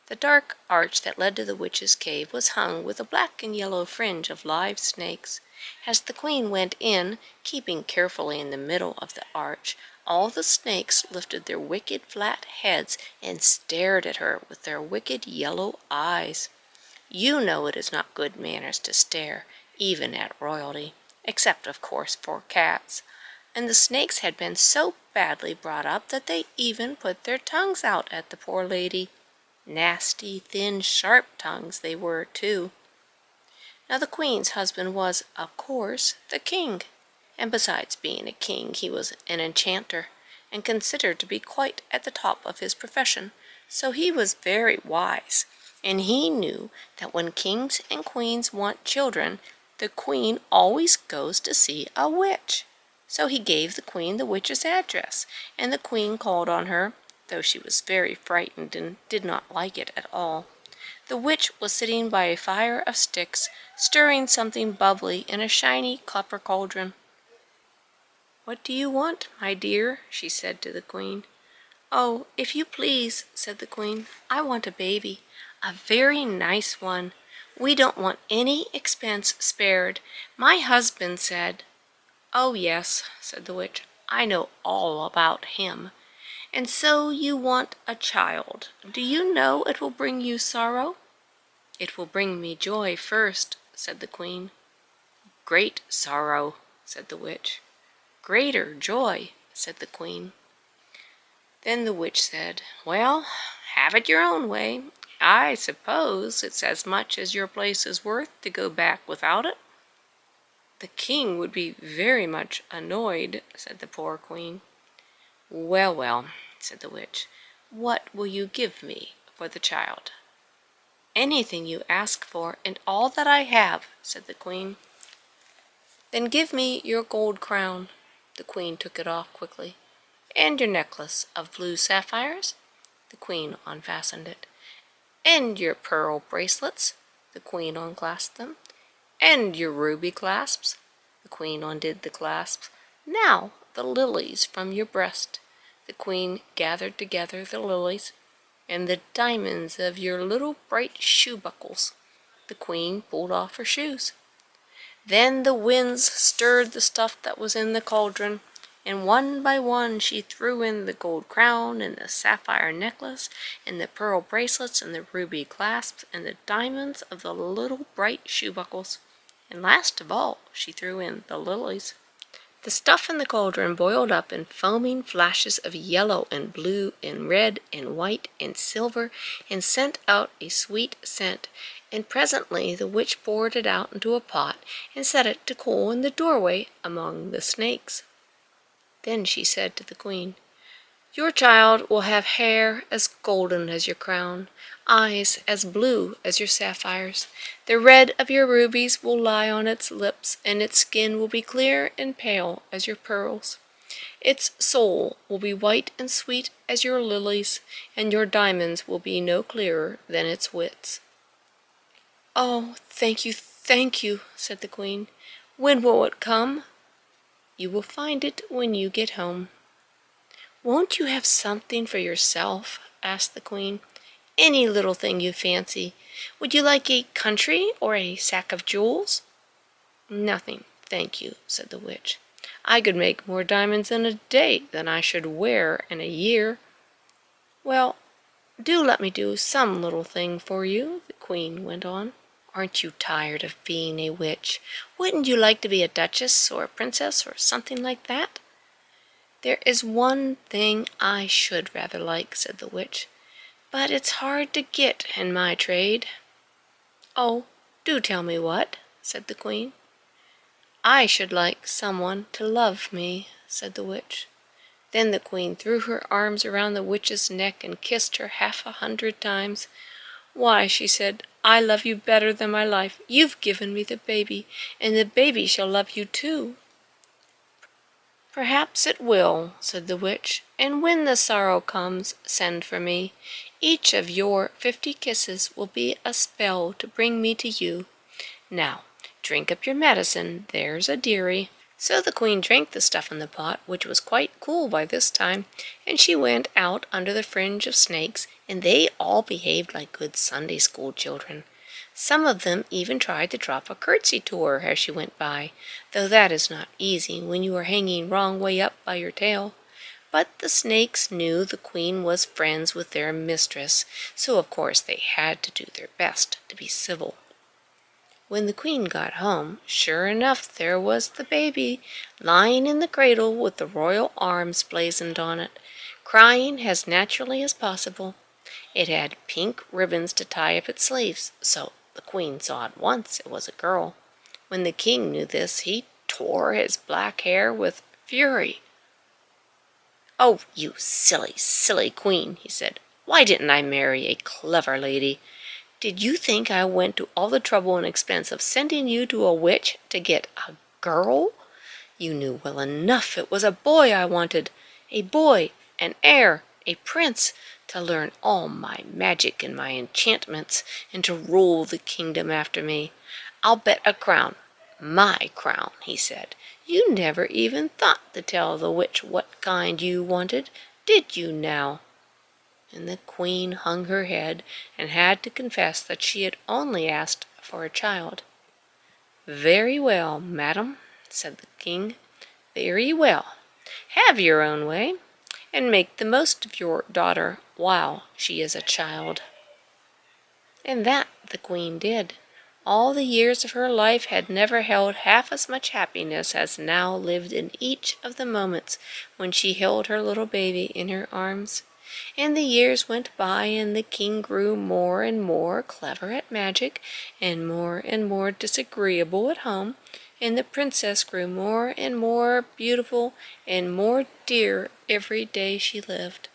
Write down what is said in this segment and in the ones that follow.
The dark arch that led to the witch's cave was hung with a black and yellow fringe of live snakes. As the queen went in, keeping carefully in the middle of the arch, all the snakes lifted their wicked flat heads and stared at her with their wicked yellow eyes. You know it is not good manners to stare, even at royalty, except, of course, for cats. And the snakes had been so badly brought up that they even put their tongues out at the poor lady. Nasty, thin, sharp tongues they were, too. Now the queen's husband was, of course, the king, and besides being a king, he was an enchanter, and considered to be quite at the top of his profession, so he was very wise, and he knew that when kings and queens want children, the queen always goes to see a witch. So he gave the queen the witch's address, and the queen called on her, though she was very frightened and did not like it at all. The witch was sitting by a fire of sticks, stirring something bubbly in a shiny copper cauldron. "What do you want, my dear?" she said to the queen. "Oh, if you please," said the queen, "I want a baby, a very nice one. We don't want any expense spared. My husband said—" "Oh, yes," said the witch, "I know all about him. And so you want a child. Do you know it will bring you sorrow?" "It will bring me joy first," said the queen. "Great sorrow," said the witch. "Greater joy," said the queen. Then the witch said, "Well, have it your own way. I suppose it's as much as your place is worth to go back without it." "The king would be very much annoyed," said the poor queen. "Well, well," said the witch, "what will you give me for the child?" "Anything you ask for, and all that I have," said the queen. "Then give me your gold crown." The queen took it off quickly. "And your necklace of blue sapphires." The queen unfastened it. "And your pearl bracelets." The queen unclasped them. "And your ruby clasps." The queen undid the clasps. "Now the lilies from your breast." The queen gathered together the lilies. "And the diamonds of your little bright shoe buckles." The queen pulled off her shoes. Then the winds stirred the stuff that was in the cauldron, and one by one she threw in the gold crown, and the sapphire necklace, and the pearl bracelets, and the ruby clasps, and the diamonds of the little bright shoe buckles, and last of all she threw in the lilies. The stuff in the cauldron boiled up in foaming flashes of yellow and blue and red and white and silver, and sent out a sweet scent, and presently the witch poured it out into a pot and set it to cool in the doorway among the snakes. Then she said to the queen, "Your child will have hair as golden as your crown, eyes as blue as your sapphires. The red of your rubies will lie on its lips, and its skin will be clear and pale as your pearls. Its soul will be white and sweet as your lilies, and your diamonds will be no clearer than its wits." "Oh, thank you," said the queen. "When will it come?" "You will find it when you get home." "Won't you have something for yourself?" asked the queen. "Any little thing you fancy. Would you like a country or a sack of jewels?" "Nothing, thank you," said the witch. "I could make more diamonds in a day than I should wear in a year." "Well, do let me do some little thing for you," the queen went on. "Aren't you tired of being a witch? Wouldn't you like to be a duchess or a princess or something like that?" "There is one thing I should rather like," said the witch, "but it's hard to get in my trade." "Oh, do tell me what," said the queen. "I should like someone to love me," said the witch. Then the queen threw her arms around the witch's neck and kissed her 100 times. "Why," she said, "I love you better than my life. You've given me the baby, and the baby shall love you too." "Perhaps it will," said the witch, "and when the sorrow comes, send for me. Each of your 50 kisses will be a spell to bring me to you. Now, drink up your medicine, there's a dearie." So the queen drank the stuff in the pot, which was quite cool by this time, and she went out under the fringe of snakes, and they all behaved like good Sunday school children. Some of them even tried to drop a curtsy to her as she went by, though that is not easy when you are hanging wrong way up by your tail. But the snakes knew the queen was friends with their mistress, so of course they had to do their best to be civil. When the queen got home, sure enough there was the baby, lying in the cradle with the royal arms blazoned on it, crying as naturally as possible. It had pink ribbons to tie up its sleeves, so the queen saw at once it was a girl. When the king knew this, he tore his black hair with fury. "Oh, you silly, silly queen," he said. "Why didn't I marry a clever lady? Did you think I went to all the trouble and expense of sending you to a witch to get a girl? You knew well enough it was a boy I wanted, a boy, an heir, a prince, to learn all my magic and my enchantments, and to rule the kingdom after me. I'll bet a crown, my crown," he said. "You never even thought to tell the witch what kind you wanted, did you now?" And the queen hung her head and had to confess that she had only asked for a child. "Very well, madam," said the king. "Very well. Have your own way, and make the most of your daughter while she is a child." And that the queen did. All the years of her life had never held half as much happiness as now lived in each of the moments when she held her little baby in her arms. And the years went by, and the king grew more and more clever at magic, and more disagreeable at home, and the princess grew more and more beautiful and more dear every day she lived.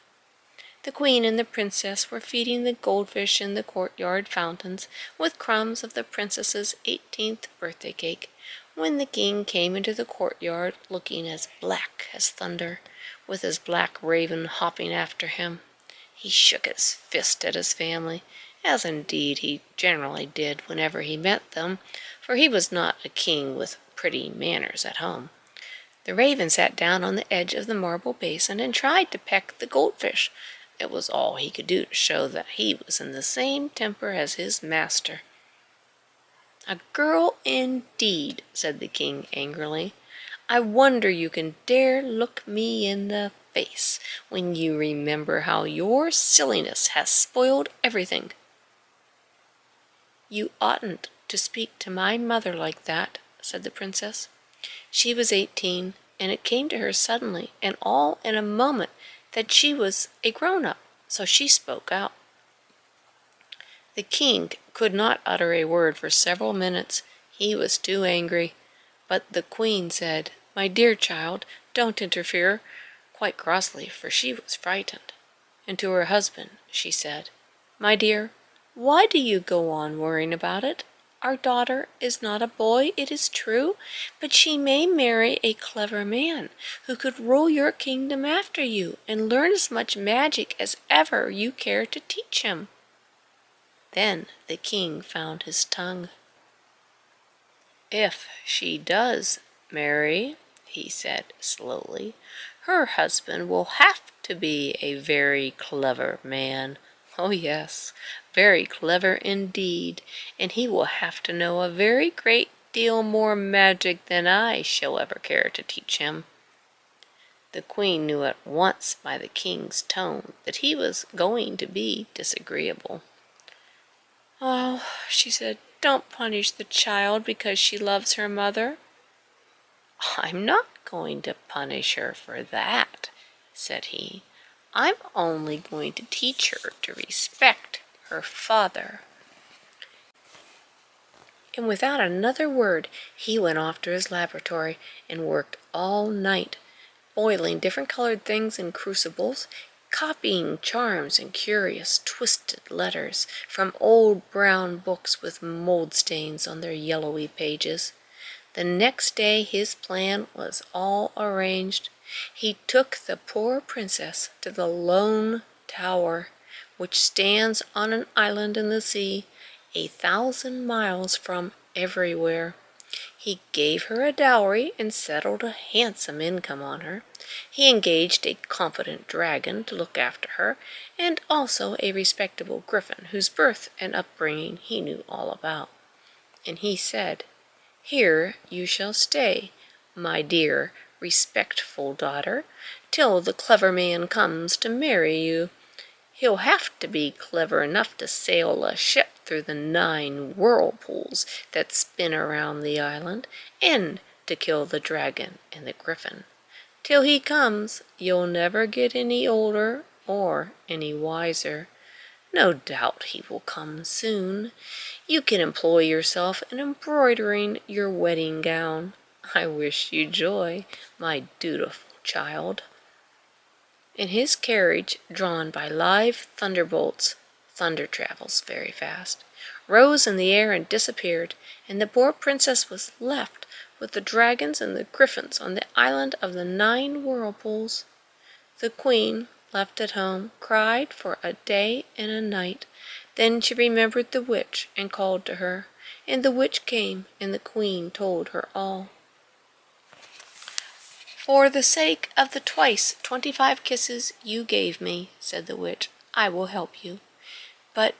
The queen and the princess were feeding the goldfish in the courtyard fountains with crumbs of the princess's 18th birthday cake, when the king came into the courtyard looking as black as thunder, with his black raven hopping after him. He shook his fist at his family, as indeed he generally did whenever he met them, for he was not a king with pretty manners at home. The raven sat down on the edge of the marble basin and tried to peck the goldfish. It was all he could do to show that he was in the same temper as his master. "A girl indeed," said the king angrily. "I wonder you can dare look me in the face when you remember how your silliness has spoiled everything." "You oughtn't to speak to my mother like that," said the princess. She was 18, and it came to her suddenly and all in a moment that she was a grown-up, so she spoke out. The king could not utter a word for several minutes. He was too angry. But the queen said, "My dear child, don't interfere," quite crossly, for she was frightened. And to her husband she said, "My dear, why do you go on worrying about it? Our daughter is not a boy, it is true, but she may marry a clever man who could rule your kingdom after you and learn as much magic as ever you care to teach him." Then the king found his tongue. "If she does marry," he said slowly, "her husband will have to be a very clever man. Oh yes, very clever indeed, and he will have to know a very great deal more magic than I shall ever care to teach him." The queen knew at once by the king's tone that he was going to be disagreeable. "Oh," she said, "don't punish the child because she loves her mother." "I'm not going to punish her for that," said he. "I'm only going to teach her to respect her father." And without another word he went off to his laboratory and worked all night, boiling different colored things in crucibles, copying charms and curious twisted letters from old brown books with mold stains on their yellowy pages. The next day his plan was all arranged. He took the poor princess to the Lone Tower, which stands on an island in the sea, 1,000 miles from everywhere. He gave her a dowry and settled a handsome income on her. He engaged a competent dragon to look after her, and also a respectable griffin whose birth and upbringing he knew all about. And he said, "Here you shall stay, my dear, respectful daughter, till the clever man comes to marry you. He'll have to be clever enough to sail a ship through the 9 whirlpools that spin around the island, and to kill the dragon and the griffin. Till he comes, you'll never get any older or any wiser. No doubt he will come soon. You can employ yourself in embroidering your wedding gown. I wish you joy, my dutiful child." In his carriage, drawn by live thunderbolts, thunder travels very fast, rose in the air and disappeared, and the poor princess was left with the dragons and the griffins on the island of the 9 whirlpools. The queen, left at home, cried for a day and a night. Then she remembered the witch and called to her, and the witch came, and the queen told her all. "For the sake of the twice 25 kisses you gave me," said the witch, "I will help you. But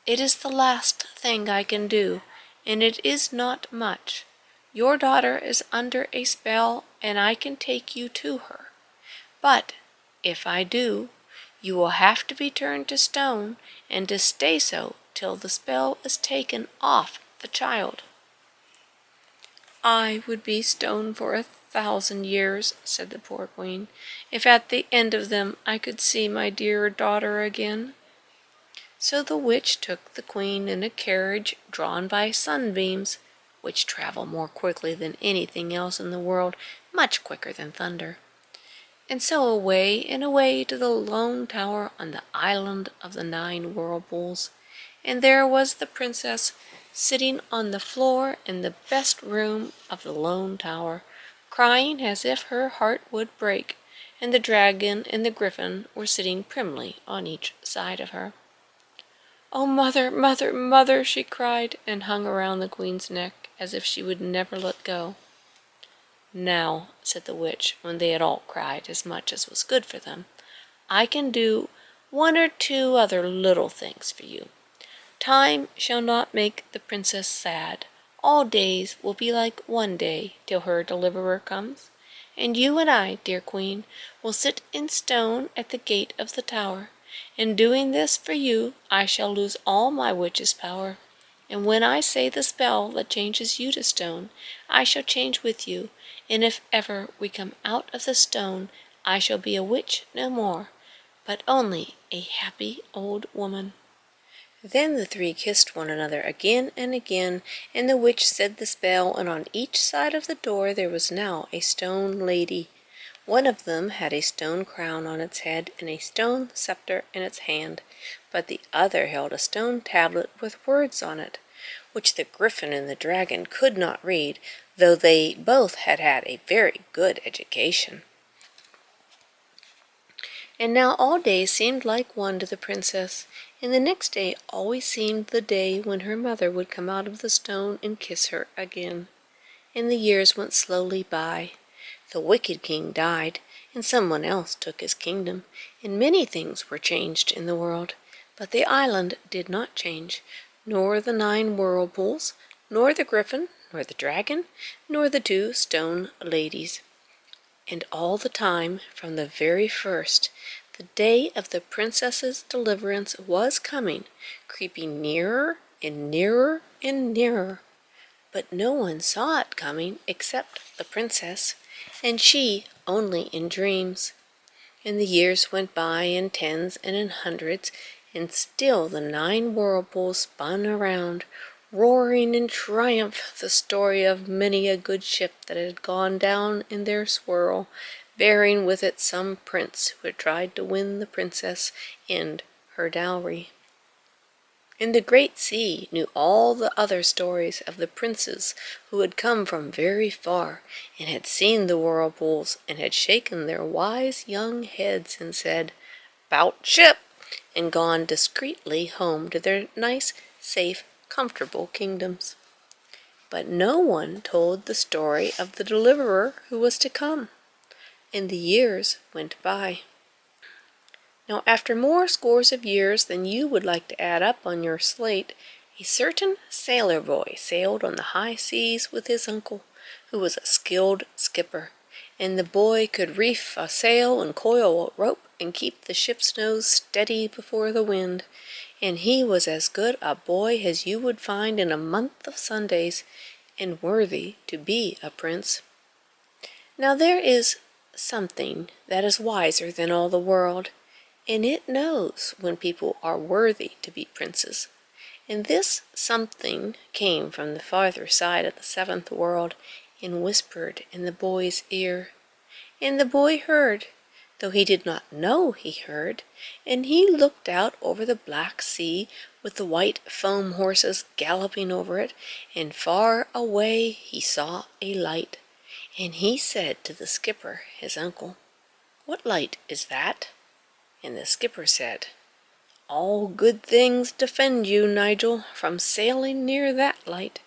it is the last thing I can do, and it is not much. Your daughter is under a spell, and I can take you to her. But if I do, you will have to be turned to stone, and to stay so till the spell is taken off the child." "I would be stone for 1,000 years," said the poor queen, "if at the end of them I could see my dear daughter again." So the witch took the queen in a carriage drawn by sunbeams, which travel more quickly than anything else in the world, much quicker than thunder. And so away and away to the lone tower on the island of the 9 whirlpools. And there was the princess, sitting on the floor in the best room of the lone tower, crying as if her heart would break, and the dragon and the griffin were sitting primly on each side of her. "Oh, mother, mother, mother!" she cried, and hung around the queen's neck as if she would never let go. "Now," said the witch, when they had all cried as much as was good for them, "I can do 1 or 2 other little things for you. Time shall not make the princess sad. All days will be like one day till her deliverer comes. And you and I, dear queen, will sit in stone at the gate of the tower. In doing this for you, I shall lose all my witch's power. And when I say the spell that changes you to stone, I shall change with you, and if ever we come out of the stone, I shall be a witch no more, but only a happy old woman." Then the 3 kissed one another again and again, and the witch said the spell, and on each side of the door there was now a stone lady. One of them had a stone crown on its head and a stone scepter in its hand, but the other held a stone tablet with words on it, which the griffin and the dragon could not read, though they both had had a very good education. And now all days seemed like one to the princess, and the next day always seemed the day when her mother would come out of the stone and kiss her again. And the years went slowly by. The wicked king died, and someone else took his kingdom, and many things were changed in the world. But the island did not change, nor the 9 whirlpools, nor the griffin, nor the dragon, nor the 2 stone ladies. And all the time, from the very first, the day of the princess's deliverance was coming, creeping nearer and nearer and nearer. But no one saw it coming except the princess, and she only in dreams. And the years went by in 10s and in 100s, and still the 9 whirlpools spun around, roaring in triumph the story of many a good ship that had gone down in their swirl, bearing with it some prince who had tried to win the princess and her dowry. And the great sea knew all the other stories of the princes who had come from very far, and had seen the whirlpools, and had shaken their wise young heads and said, "'Bout ship!" and gone discreetly home to their nice, safe, comfortable kingdoms. But no one told the story of the deliverer who was to come, and the years went by. Now, after more scores of years than you would like to add up on your slate, a certain sailor boy sailed on the high seas with his uncle, who was a skilled skipper, and the boy could reef a sail and coil a rope and keep the ship's nose steady before the wind, and he was as good a boy as you would find in a month of Sundays, and worthy to be a prince. Now there is something that is wiser than all the world, and it knows when people are worthy to be princes. And this something came from the farther side of the seventh world and whispered in the boy's ear. And the boy heard, though he did not know he heard, and he looked out over the black sea with the white foam horses galloping over it, and far away he saw a light. And he said to the skipper, his uncle, "What light is that?" And the skipper said, "All good things defend you, Nigel, from sailing near that light.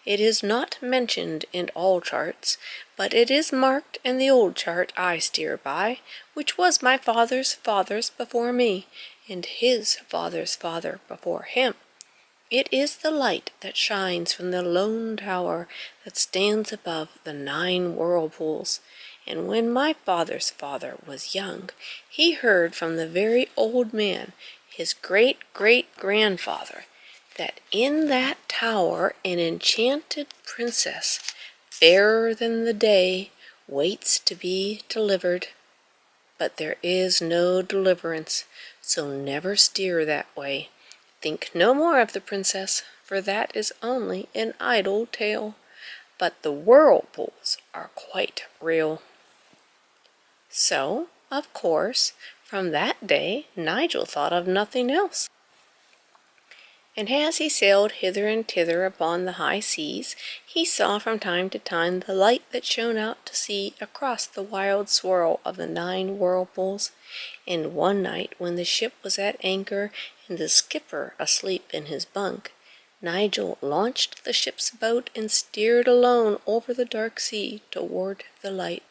It is not mentioned in all charts, but it is marked in the old chart I steer by, which was my father's father's before me, and his father's father before him. It is the light that shines from the lone tower that stands above the 9 whirlpools. And when my father's father was young, he heard from the very old man, his great-great-grandfather, that in that tower an enchanted princess, fairer than the day, waits to be delivered. But there is no deliverance, so never steer that way. Think no more of the princess, for that is only an idle tale. But the whirlpools are quite real." So, of course, from that day Nigel thought of nothing else. And as he sailed hither and thither upon the high seas, he saw from time to time the light that shone out to sea across the wild swirl of the 9 whirlpools. And one night, when the ship was at anchor and the skipper asleep in his bunk, Nigel launched the ship's boat and steered alone over the dark sea toward the light.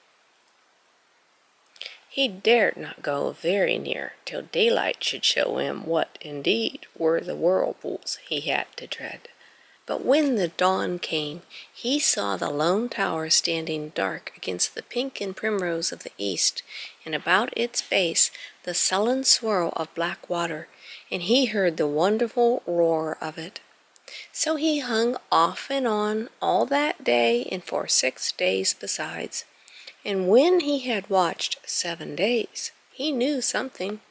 He dared not go very near till daylight should show him what, indeed, were the whirlpools he had to dread. But when the dawn came, he saw the lone tower standing dark against the pink and primrose of the east, and about its base the sullen swirl of black water, and he heard the wonderful roar of it. So he hung off and on all that day and for 6 days besides. And when he had watched 7 days, he knew something.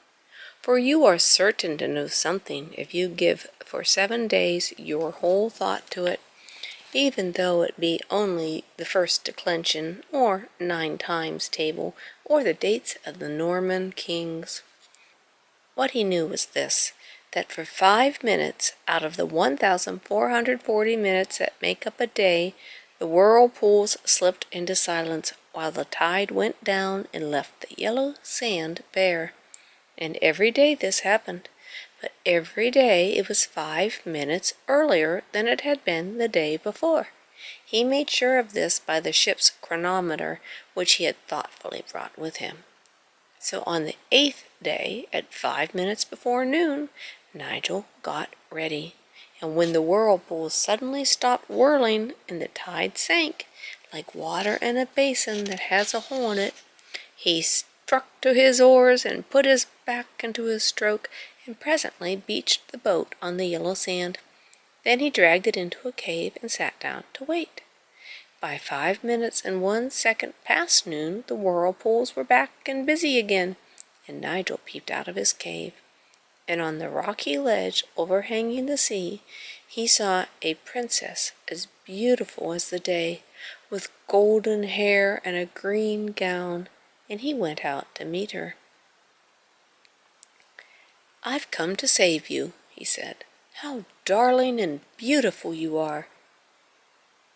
For you are certain to know something if you give for 7 days your whole thought to it, even though it be only the first declension, or 9 times table, or the dates of the Norman kings. What he knew was this, that for 5 minutes out of the 1,440 minutes that make up a day, the whirlpools slipped into silence while the tide went down and left the yellow sand bare. And every day this happened, but every day it was 5 minutes earlier than it had been the day before. He made sure of this by the ship's chronometer, which he had thoughtfully brought with him. So on the 8th day, at 5 minutes before noon, Nigel got ready. And when the whirlpools suddenly stopped whirling and the tide sank, like water in a basin that has a hole in it, he struck to his oars and put his back into his stroke, and presently beached the boat on the yellow sand. Then he dragged it into a cave and sat down to wait. By 5 minutes and 1 second past noon, the whirlpools were back and busy again, and Nigel peeped out of his cave. And on the rocky ledge overhanging the sea, he saw a princess as beautiful as the day, with golden hair and a green gown, and he went out to meet her. "I've come to save you," he said. "How darling and beautiful you are!"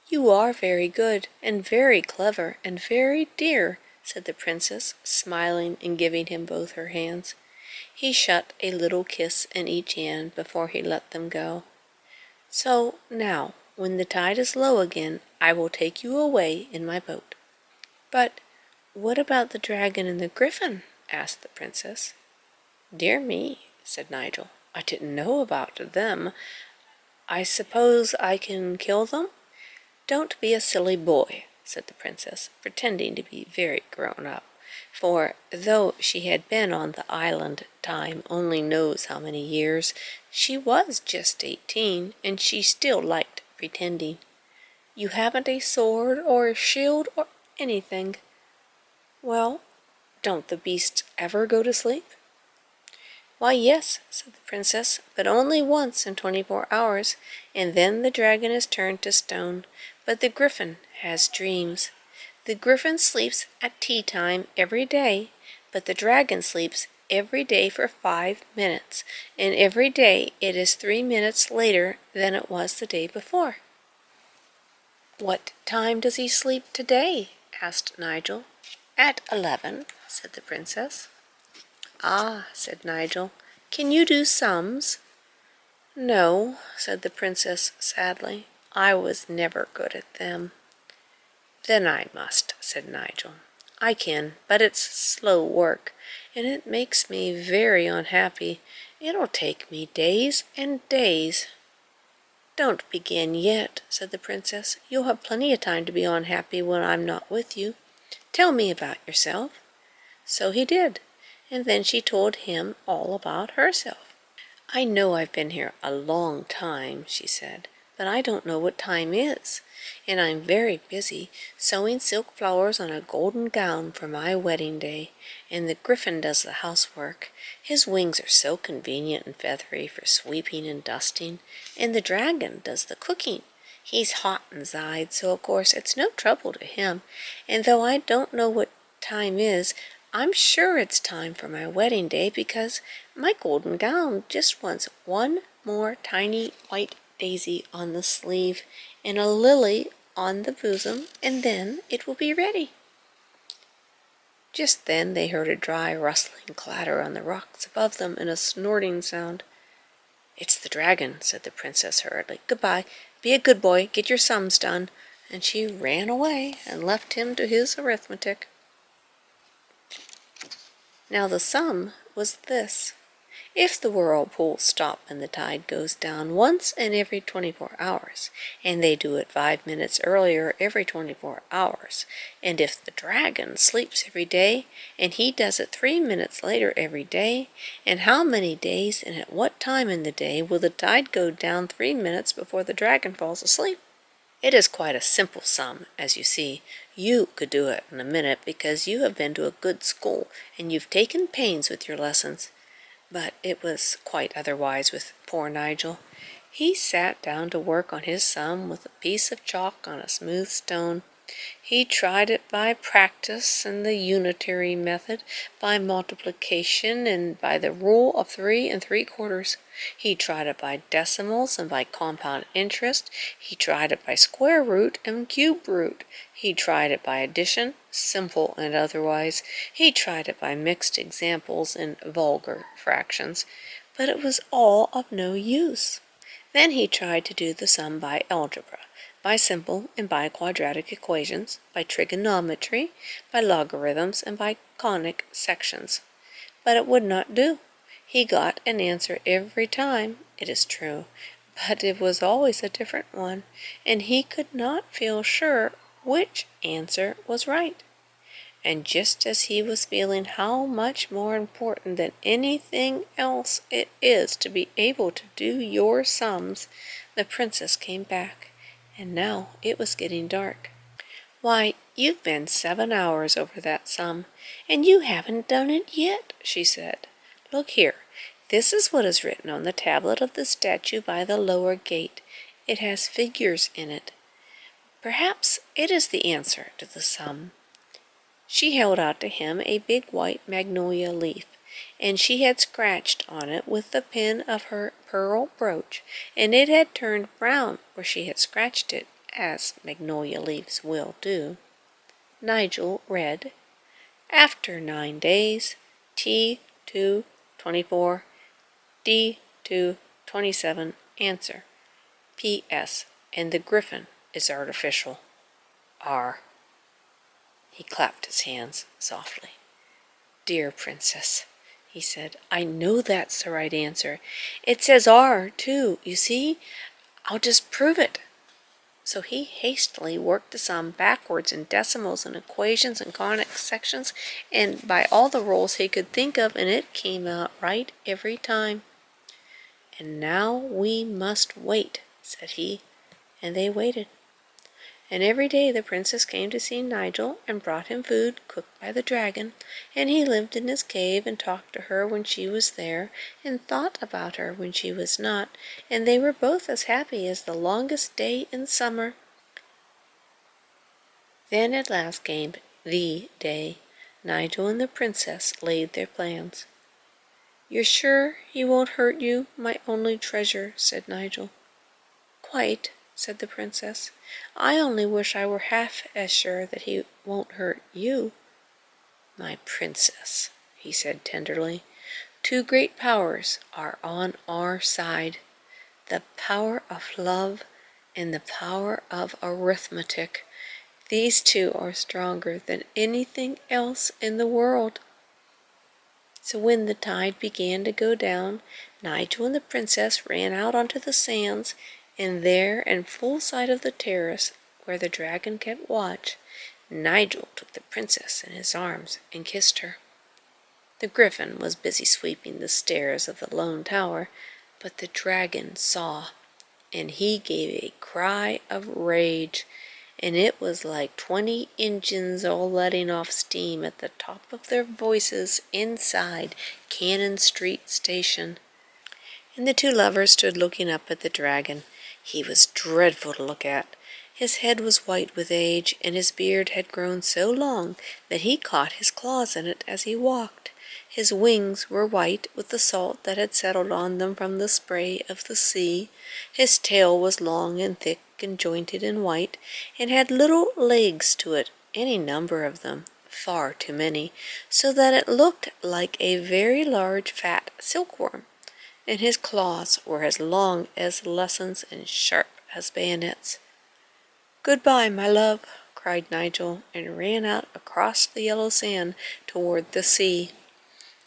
"You are very good, and very clever, and very dear," said the princess, smiling and giving him both her hands. He shut a little kiss in each hand before he let them go. "So now, When the tide is low again, I will take you away in my boat." "But what about the dragon and the griffin?" asked the princess. "Dear me," said Nigel, "I didn't know about them. I suppose I can kill them?" "Don't be a silly boy," said the princess, pretending to be very grown up, for though she had been on the island time only knows how many years, she was just 18, and she still liked pretending. "You haven't a sword or a shield or anything. Well, don't the beasts ever go to sleep?" "Why, yes," said the princess, "but only once in 24 hours, and then the dragon is turned to stone. But the griffin has dreams. The griffin sleeps at tea time every day, but the dragon sleeps every day for 5 minutes, and every day it is 3 minutes later than it was the day before." "What time does he sleep today?" asked Nigel. "At 11, said the princess. "Ah," said Nigel, "can you do sums?" "No," said the princess sadly, "I was never good at them." "Then I must," said Nigel. "I can, but it's slow work, and it makes me very unhappy. It'll take me days and days." "Don't begin yet," said the princess. "You'll have plenty of time to be unhappy when I'm not with you. Tell me about yourself." So he did, and then she told him all about herself. "I know I've been here a long time," she said, "but I don't know what time is, and I'm very busy sewing silk flowers on a golden gown for my wedding day, and the griffin does the housework. His wings are so convenient and feathery for sweeping and dusting, and the dragon does the cooking. He's hot inside, so of course it's no trouble to him, and though I don't know what time is, I'm sure it's time for my wedding day because my golden gown just wants one more tiny white daisy on the sleeve and a lily on the bosom, and then it will be ready." Just then they heard a dry rustling clatter on the rocks above them and a snorting sound. "It's the dragon," said the princess hurriedly. "Goodbye. Be a good boy. Get your sums done." And she ran away and left him to his arithmetic. Now the sum was this: if the whirlpools stop and the tide goes down once in every 24 hours, and they do it 5 minutes earlier every 24 hours, and if the dragon sleeps every day, and he does it 3 minutes later every day, and how many days and at what time in the day will the tide go down 3 minutes before the dragon falls asleep? It is quite a simple sum, as you see. You could do it in a minute because you have been to a good school and you've taken pains with your lessons. But it was quite otherwise with poor Nigel. He sat down to work on his sum with a piece of chalk on a smooth stone. He tried it by practice and the unitary method, by multiplication and by the rule of 3 3/4. He tried it by decimals and by compound interest. He tried it by square root and cube root. He tried it by addition, simple and otherwise. He tried it by mixed examples and vulgar fractions. But it was all of no use. Then he tried to do the sum by algebra, by simple and by quadratic equations, by trigonometry, by logarithms, and by conic sections. But it would not do. He got an answer every time, it is true, but it was always a different one, and he could not feel sure which answer was right. And just as he was feeling how much more important than anything else it is to be able to do your sums, the princess came back, and now it was getting dark. "Why, you've been 7 hours over that sum, and you haven't done it yet," she said. "Look here, this is what is written on the tablet of the statue by the lower gate. It has figures in it. Perhaps it is the answer to the sum." She held out to him a big white magnolia leaf, and she had scratched on it with the pin of her pearl brooch, and it had turned brown where she had scratched it, as magnolia leaves will do. Nigel read, "After 9 days, T2 24, D2 27, answer. P.S. and the griffin is artificial. R. He clapped his hands softly. Dear Princess, he said, I know that's the right answer. It says R, too, you see? I'll just prove it. So he hastily worked the sum backwards in decimals and equations and conic sections and by all the rules he could think of, and it came out right every time. And now we must wait, said he, and they waited. And every day the princess came to see Nigel and brought him food cooked by the dragon, and he lived in his cave and talked to her when she was there and thought about her when she was not, and they were both as happy as the longest day in summer. Then at last came the day. Nigel and the princess laid their plans. You're sure he won't hurt you, my only treasure, said Nigel. Quite, said the princess. I only wish I were half as sure that he won't hurt you. My princess, he said tenderly, 2 great powers are on our side, the power of love and the power of arithmetic. These 2 are stronger than anything else in the world. So when the tide began to go down, Nigel and the princess ran out onto the sands, and there, in full sight of the terrace where the dragon kept watch, Nigel took the princess in his arms and kissed her. The griffin was busy sweeping the stairs of the lone tower, but the dragon saw, and he gave a cry of rage, and it was like 20 engines all letting off steam at the top of their voices inside Cannon Street Station. And the 2 lovers stood looking up at the dragon. He was dreadful to look at. His head was white with age, and his beard had grown so long that he caught his claws in it as he walked. His wings were white with the salt that had settled on them from the spray of the sea. His tail was long and thick and jointed and white, and had little legs to it, any number of them, far too many, so that it looked like a very large fat silkworm. And his claws were as long as lessons and sharp as bayonets. Goodbye, my love, cried Nigel, and ran out across the yellow sand toward the sea.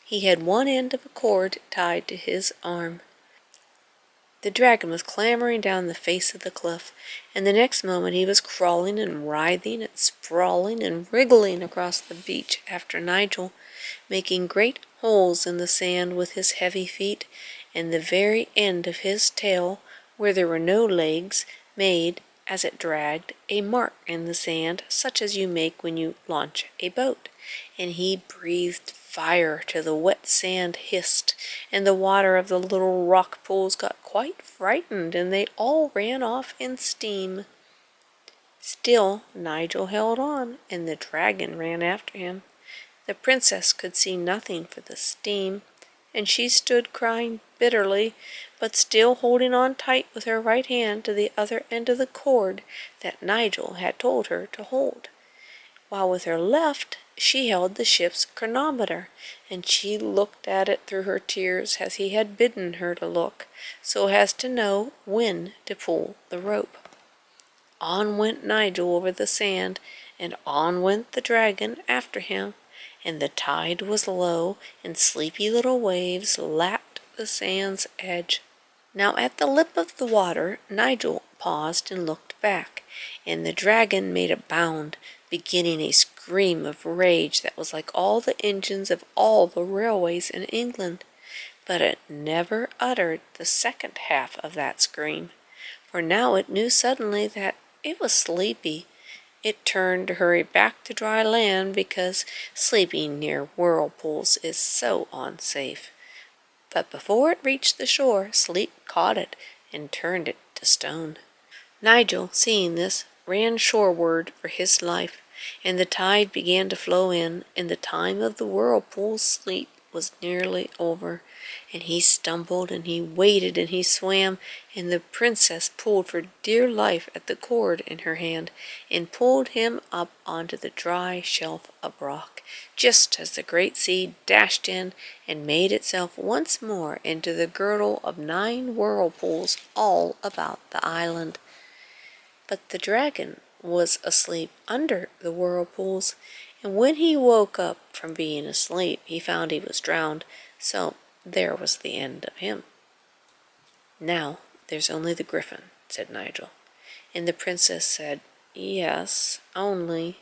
He had one end of a cord tied to his arm. The dragon was clambering down the face of the cliff, and the next moment he was crawling and writhing and sprawling and wriggling across the beach after Nigel, making great holes in the sand with his heavy feet, and the very end of his tail, where there were no legs, made, as it dragged, a mark in the sand, such as you make when you launch a boat. And he breathed fire till the wet sand hissed, and the water of the little rock pools got quite frightened, and they all ran off in steam. Still Nigel held on, and the dragon ran after him. The princess could see nothing for the steam, and she stood crying bitterly, but still holding on tight with her right hand to the other end of the cord that Nigel had told her to hold, while with her left she held the ship's chronometer, and she looked at it through her tears as he had bidden her to look, so as to know when to pull the rope. On went Nigel over the sand, and on went the dragon after him, and the tide was low, and sleepy little waves lapped the sand's edge. Now at the lip of the water Nigel paused and looked back, and the dragon made a bound, beginning a scream of rage that was like all the engines of all the railways in England. But it never uttered the second half of that scream, for now it knew suddenly that it was sleepy. It turned to hurry back to dry land because sleeping near whirlpools is so unsafe. But before it reached the shore, sleep caught it and turned it to stone. Nigel, seeing this, ran shoreward for his life, and the tide began to flow in, and the time of the whirlpool's sleep was nearly over, and he stumbled, and he waded, and he swam, and the princess pulled for dear life at the cord in her hand, and pulled him up onto the dry shelf of rock, just as the great sea dashed in and made itself once more into the girdle of 9 whirlpools all about the island. But the dragon was asleep under the whirlpools, and when he woke up from being asleep, he found he was drowned, so there was the end of him. "Now there's only the griffin," said Nigel. And the princess said, "Yes, only."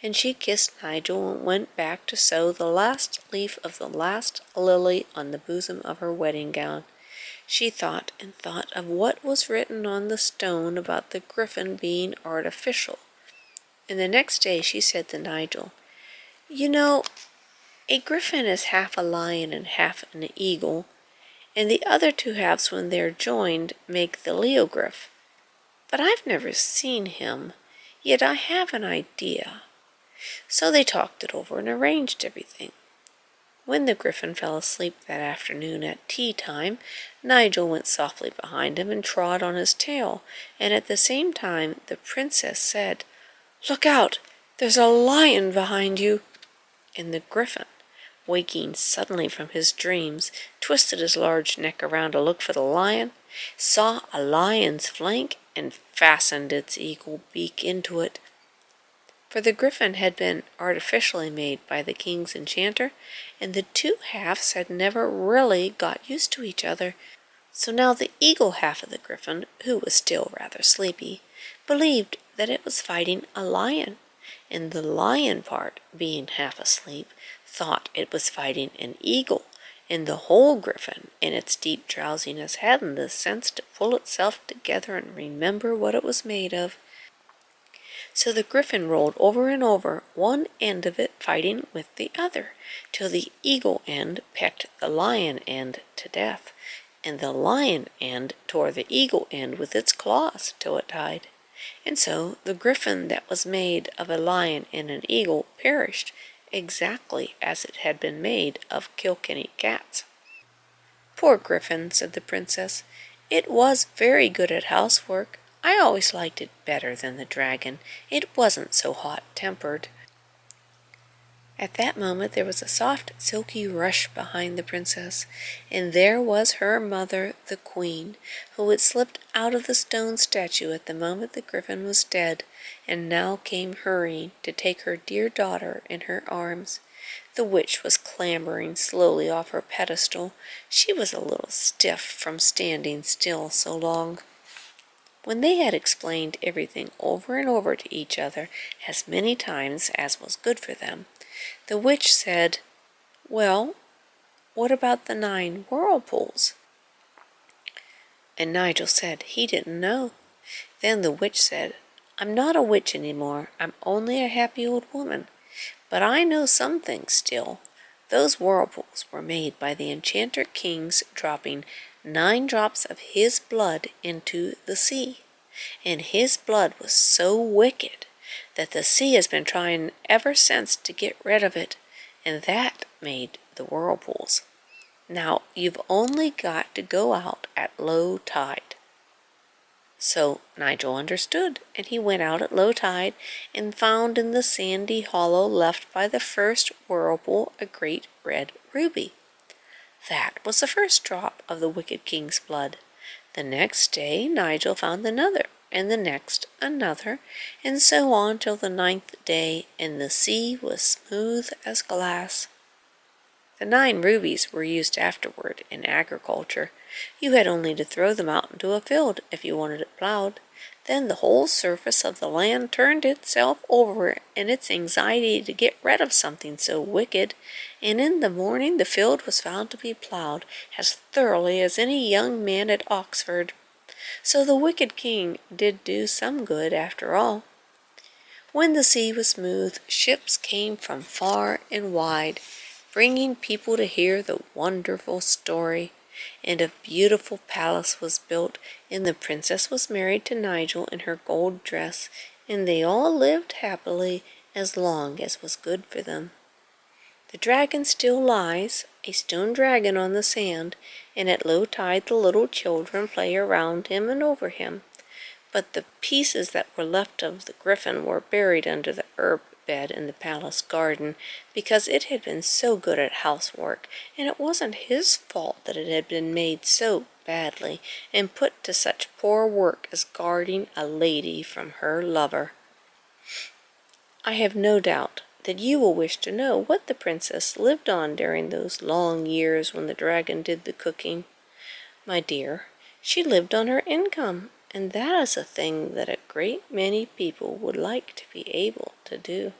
And she kissed Nigel and went back to sew the last leaf of the last lily on the bosom of her wedding gown. She thought and thought of what was written on the stone about the griffin being artificial. And the next day she said to Nigel, "You know, a griffin is half a lion and half an eagle, and the other two halves, when they're joined, make the leogriff. But I've never seen him, yet I have an idea." So they talked it over and arranged everything. When the griffin fell asleep that afternoon at tea time, Nigel went softly behind him and trod on his tail, and at the same time the princess said, "Look out! There's a lion behind you!" And the griffin, waking suddenly from his dreams, twisted his large neck around to look for the lion, saw a lion's flank, and fastened its eagle beak into it. For the griffin had been artificially made by the king's enchanter, and the two halves had never really got used to each other. So now the eagle half of the griffin, who was still rather sleepy, believed that it was fighting a lion, and the lion part, being half asleep, thought it was fighting an eagle, and the whole griffin, in its deep drowsiness, hadn't the sense to pull itself together and remember what it was made of. So the griffin rolled over and over, one end of it fighting with the other, till the eagle end pecked the lion end to death, and the lion end tore the eagle end with its claws till it died. And so the griffin that was made of a lion and an eagle perished, exactly as it had been made of Kilkenny cats. "Poor griffin," said the princess. "It was very good at housework. I always liked it better than the dragon. It wasn't so hot-tempered." At that moment there was a soft, silky rush behind the princess, and there was her mother, the queen, who had slipped out of the stone statue at the moment the griffin was dead, and now came hurrying to take her dear daughter in her arms. The witch was clambering slowly off her pedestal. She was a little stiff from standing still so long. When they had explained everything over and over to each other as many times as was good for them, the witch said, "Well, what about the 9 whirlpools?" And Nigel said he didn't know. Then the witch said, "I'm not a witch any more. I'm only a happy old woman. But I know some things still. Those whirlpools were made by the enchanter king's dropping 9 drops of his blood into the sea. And his blood was so wicked that the sea has been trying ever since to get rid of it, and that made the whirlpools. Now you've only got to go out at low tide." So Nigel understood, and he went out at low tide and found in the sandy hollow left by the first whirlpool a great red ruby. That was the first drop of the wicked king's blood. The next day Nigel found another, and the next another, and so on till the 9th day, and the sea was smooth as glass. The 9 rubies were used afterward in agriculture. You had only to throw them out into a field if you wanted it plowed. Then the whole surface of the land turned itself over in its anxiety to get rid of something so wicked, and in the morning the field was found to be plowed as thoroughly as any young man at Oxford. So the wicked king did do some good after all. When the sea was smooth, ships came from far and wide, bringing people to hear the wonderful story, and a beautiful palace was built, and the princess was married to Nigel in her gold dress, and they all lived happily as long as was good for them. The dragon still lies, a stone dragon on the sand, and at low tide the little children play around him and over him. But the pieces that were left of the griffin were buried under the herb bed in the palace garden, because it had been so good at housework, and it wasn't his fault that it had been made so badly, and put to such poor work as guarding a lady from her lover. I have no doubt that you will wish to know what the princess lived on during those long years when the dragon did the cooking. My dear, she lived on her income, and that is a thing that a great many people would like to be able to do.